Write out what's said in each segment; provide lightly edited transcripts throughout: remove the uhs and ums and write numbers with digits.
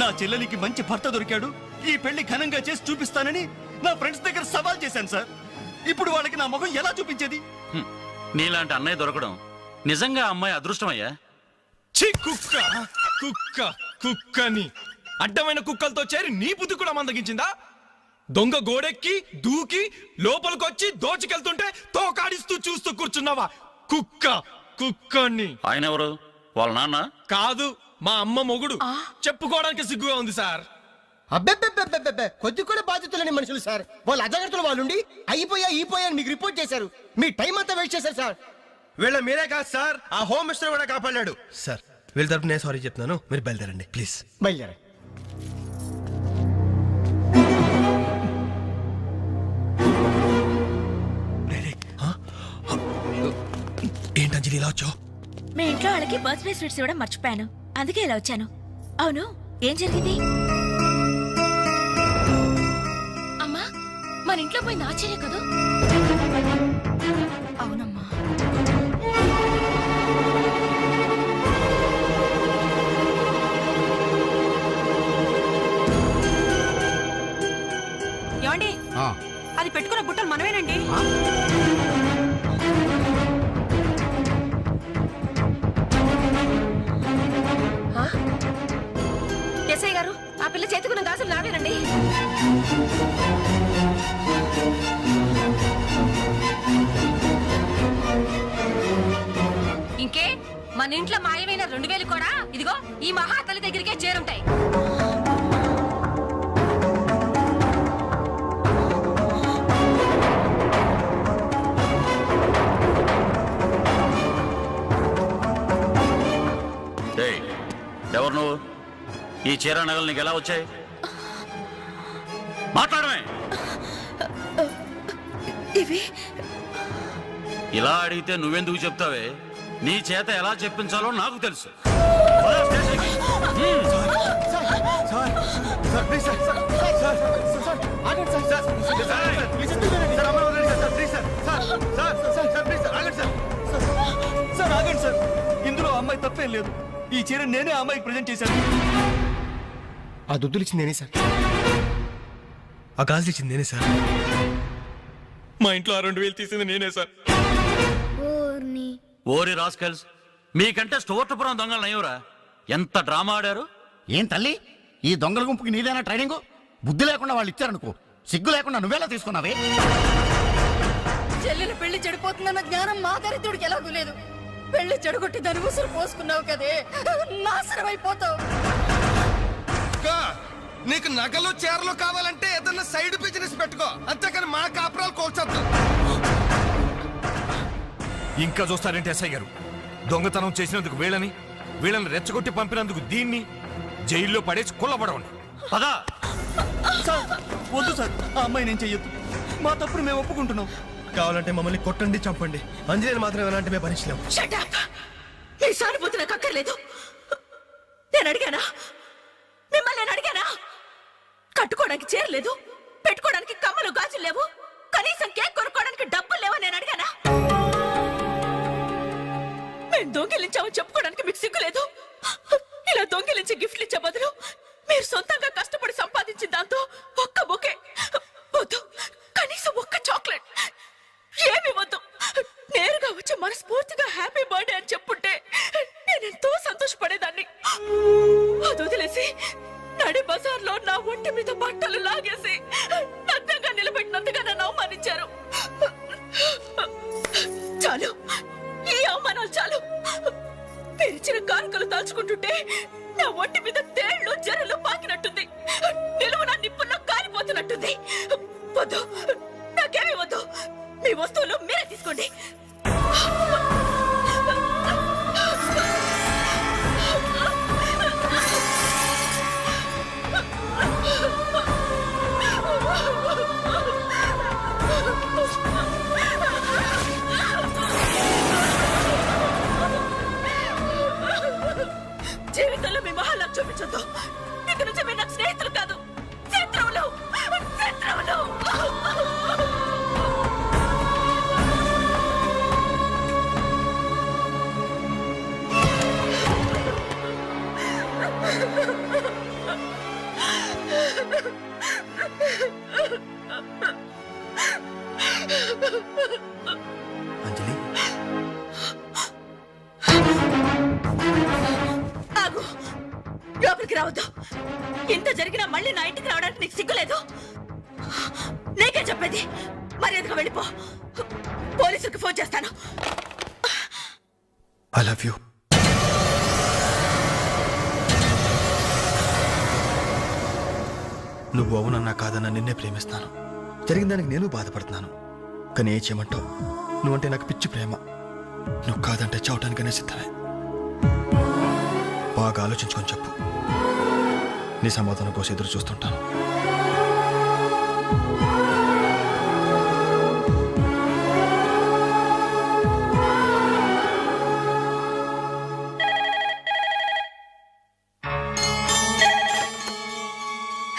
నా చెల్లెలికి మంచి భర్త దొరికాడు, ఈ పెళ్లి ఘనంగా చేసి చూపిస్తానని నా ఫ్రెండ్స్ దగ్గర సవాల్ చేశాను సార్. ఇప్పుడు వాళ్ళకి నా ముఖం ఎలా చూపించేది? నీలాంటి అన్నయ్య దొరకడం నిజంగా అమ్మాయి అదృష్టమయ్యా. కుక్క కుక్క కుక్కని అడ్డమైన కుక్కలతో చేరి నీ బుద్ధి కూడా మందగించిందా? దొంగ గోడెక్కి దూకి లోపలికొచ్చి దోచుకెళ్తుంటే తోకాడిస్తూ చూస్తూ కూర్చున్నావా? కుక్క కుక్కని. ఆయన ఎవరు? వాళ్ళ నాన్న కాదు, మా అమ్మ మొగుడు. చెప్పుకోవడానికి సిగ్గుగా ఉంది సార్. అబ్బెబ్బెబ్బెబ్బెబ్బె కొద్ది కూడా బాధ్యత లేని మనుషులు సార్. వాళ్ళు అజాగ్రత్తలు వాళ్ళుండి అయిపోయా మీకు రిపోర్ట్ చేశారు. మీ టైం అంతా వేస్ట్ చేశారు సార్. వీళ్ళ మీరే కాదు సార్, ఆ హోమ్ మినిస్టర్ కూడా కాపాడాడు సార్ వీళ్ళ తరపు నేను సారీ చెప్తున్నాను, మీరు బయలుదేరండి ప్లీజ్. బయలుదేరా. ఏంటంజలి ఇలా వచ్చావు? మీ ఇంట్లో వాళ్ళకి బర్త్డే స్వీట్స్ ఇవ్వడం మర్చిపోయాను, అందుకే ఇలా వచ్చాను. అవును, ఏం జరిగింది? అమ్మా, మన ఇంట్లో పోయింది ఆశ్చర్య కదా? అవునమ్మా. ఏమండి, అది పెట్టుకున్న బుట్టలు మనమేనండి. ఎస్ఐ గారు, ఆ పిల్ల చేతుకున్న గాజులు నావేనండి. ఇంకే మన ఇంట్లో మాయమైన 2000 కూడా ఇదిగో ఈ మహాతల్లి దగ్గరికే చేరుంటాయి. ఎవరు నువ్వు? ఈ చీర నగలు నీకు ఎలా వచ్చాయి? మాట్లాడమే. ఇవి ఇలా అడిగితే నువ్వెందుకు చెప్తావే? నీ చేత ఎలా చెప్పించాలో నాకు తెలుసు. ఇందులో అమ్మాయి తప్పేం లేదు. ఈ చీర నేనే అమ్మాయికి ప్రజెంట్ చేశాను. ఆ దుద్దులు ఇచ్చింది నేనే సార్, ఆ గాజులు ఇచ్చింది నేనే సార్, మా ఇంట్లో ఆ 2000 తీసింది నేనే సార్. ఓరి రాస్కల్స్, మీకంటే స్టోర్టపురం దొంగలు నయ్యూరా. ఎంత డ్రామా ఆడారు. ఏం తల్లి, ఈ దొంగల గుంపుకి నీదేనా ట్రైనింగ్? బుద్ధి లేకుండా వాళ్ళు ఇచ్చారనుకో, సిగ్గు లేకుండా నువ్వెలా తీసుకున్నావే? చెల్లెలు పెళ్లి చెడిపోతుందన్న జ్ఞానం మా దరిద్రుడికి ఎలాగూ లేదు. పెళ్లి చెడగొట్టి దాని ఉసురు పోసుకున్నావు కదే, నాశనం అయిపోతావు. నీకు నగలు చీరలు కావాలంటే ఏదన్నా సైడ్ బిజినెస్ పెట్టుకో, అంతేకాని మా కాపురాలు కోల్చొద్దు. ఇంకా చూస్తారంటే ఎస్ఐ గారు, దొంగతనం చేసినందుకు వీళ్ళని రెచ్చగొట్టి పంపినందుకు దీన్ని జైల్లో పడేసి కుల్లబడవండి. పదా. సార్ వద్దు సార్, ఆ అమ్మాయి నేను చెయ్యొద్దు. మా తప్పుడు మేము ఒప్పుకుంటున్నాం. కావాలంటే మమ్మల్ని కొట్టండి, చంపండి, అంజలిని మాత్రం ఎలాంటి మేము భరించలేం. Shut up! మీ సానుభూతి నాకు అక్కర్లేదు. నేను అడిగానా? మిమ్మల్ని నేను అడిగానా? కట్టుకోవడానికి చీరలేదు, పెట్టుకోవడానికి కమ్మలు గాజులు లేవు, కనీసం కేక్ కొనుక్కోవడానికి డబ్బులు లేవా నేను అడిగానా? మేము దొంగిలించామని చెప్పుకోవడానికి మీకు సిగ్గులేదు? ఇలా దొంగిలించి గిఫ్ట్లు ఇచ్చే బదులు మీరు సొంతంగా కష్టపడి సంపాదించిన దాంతో ఒక్క బొకే వద్దు, కనీసం ఒక్క చాక్లెట్ ఏమి వద్దు, నేరుగా వచ్చి మనస్ఫూర్తిగా హ్యాపీ బర్త్డే అని చెప్పుంటే నేనెంతో సంతోషపడేదాన్ని. అది వదిలేసి నడి బజార్లో నా ఒంటి మీద బట్టలు లాగేసి నగ్నంగా నిలబెట్టినందుగా నన్ను అవమానించారు. చాలు, ఈ అవమానాలు చాలు. తెరిచిన కానుకలు దాచుకుంటుంటే నా ఒంటి మీద తేళ్లు జరలు పాకినట్టుంది, నిలువున నిప్పుల్లో కాలిపోతున్నట్టుంది. వద్దు, నాకేమీ వద్దు. మీ వస్తువులు మీరే తీసుకోండి. జీవితంలో మీ మొహాలకు చూపించొద్దు. ఇక నుంచి మీరు నాకు స్నేహితులు కాదు, శత్రువులు. శత్రువులు. ఇంటికి రావద్దు. ఇంత జరిగినా మళ్ళీ నా ఇంటికి రావడానికి నీకు సిగ్గులేదు? నీకే చెప్పేది, మర్యాదగా వెళ్ళిపో. పోలీసులకు ఫోన్ చేస్తాను. I love you. నువ్వు అవునన్నా కాదన్నా నిన్నే ప్రేమిస్తాను. జరిగిన దానికి నేను బాధపడుతున్నాను. కానీ ఏ చేయమంటావు? నువ్వంటే నాకు పిచ్చి ప్రేమ. నువ్వు కాదంటే చావటానికనే సిద్ధమే. బాగా ఆలోచించుకొని చెప్పు. నీ సమాధానం కోసం ఎదురు చూస్తుంటాను.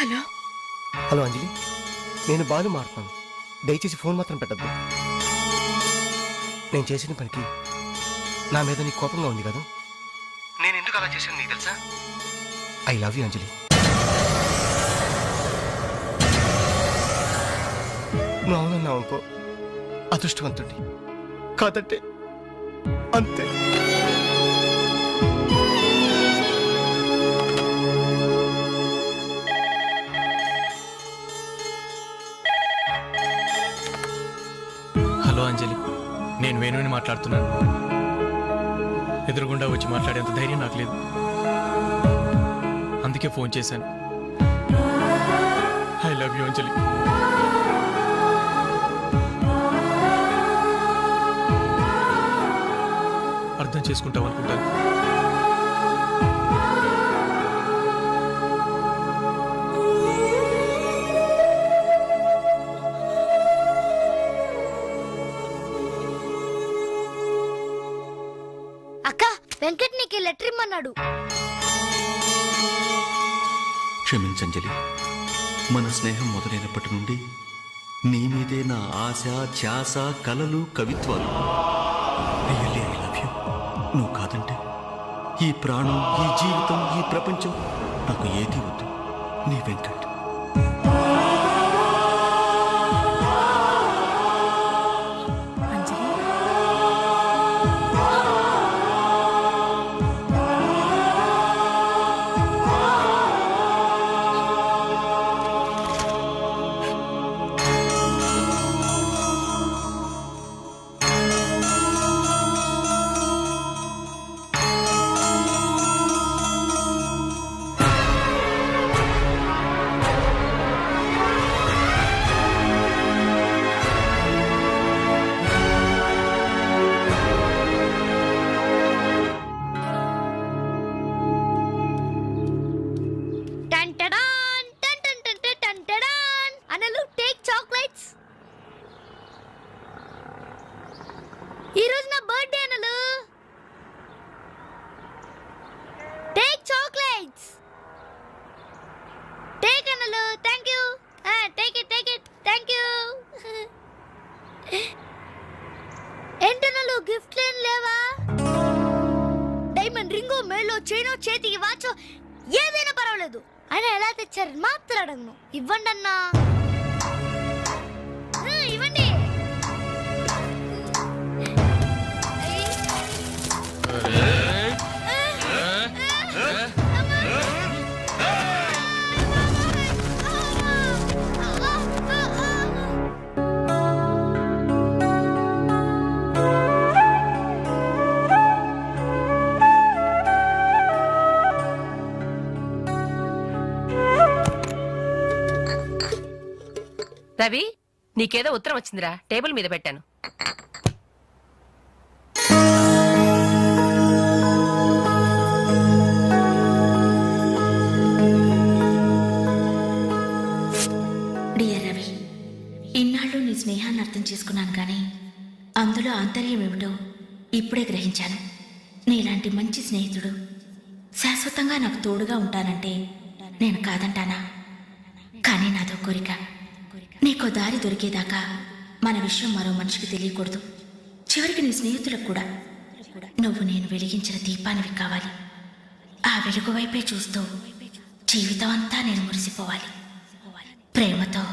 హలో హలో అంజలి, నేను బాలు మారుతున్నాను. దయచేసి ఫోన్ మాత్రం పెట్టద్దు. నేను చేసిన పనికి నా మీద నీకు కోపంగా ఉంది కదా? నేను ఎందుకు అలా చేశాను నీకు తెలుసా? ఐ లవ్ యూ అంజలి. నువ్వు అవునన్నావు అనుకో, అదృష్టవంతుడి. కాదంటే అంతే. హలో అంజలి, నేను వేణుని మాట్లాడుతున్నాను. ఎదురుగుండా వచ్చి మాట్లాడేంత ధైర్యం నాకు లేదు. అందుకే ఫోన్ చేశాను. ఐ లవ్ యూ అంజలి. అర్థం చేసుకుంటావు అనుకుంటాను. అక్క, వెంకట్ నీకు లెటర్ ఇమ్మన్నాడు. క్షమించంజలి, మన స్నేహం మొదలైనప్పటి నుండి నీ మీదే నా ఆశ, ధ్యాస, కలలు, కవిత్వాలు. Really I love you. నువ్వు కాదంటే ఈ ప్రాణం, ఈ జీవితం, ఈ ప్రపంచం నాకు ఏది వద్దు. నీ వెంకట్. అంజలి, టంటడాన్, టంటడాన్. అనలు, టేక్ చాక్లెట్స్. ఈ రోజు నా బర్త్డే అనలు. Take chocolates. టేక్ అనలు. Thank you. Take it. Thank you. ఏంటనలు, గిఫ్ట్ ఏం లేవా? డైమండ్ రింగు, మేలో చైనో, చేతికి వాచో ఏదైనా పర్వాలేదు. ఆయన ఎలా తెచ్చారు మాట్లాడను. ఇవ్వండి అన్నా. ఇవ్వండి. రవి, నీకేదో ఉత్తరం వచ్చిందిరా, టేబుల్ మీద పెట్టాను. డియర్ రవి, ఇన్నాళ్ళు నీ స్నేహాన్ని అర్థం చేసుకున్నాను, కానీ అందులో ఆంతర్యం ఏమిటో ఇప్పుడే గ్రహించాను. నీలాంటి మంచి స్నేహితుడు శాశ్వతంగా నాకు తోడుగా ఉంటానంటే నేను కాదంటానా? కానీ నాదో కోరిక. నీకో దారి దొరికేదాకా మన విషయం మరో మనిషికి తెలియకూడదు. చివరికి నీ స్నేహితులకు కూడా నువ్వు నేను వెలిగించిన దీపానివి కావాలి. ఆ వెలుగు వైపే చూస్తూ జీవితం అంతా నేను మురిసిపోవాలి. ప్రేమతో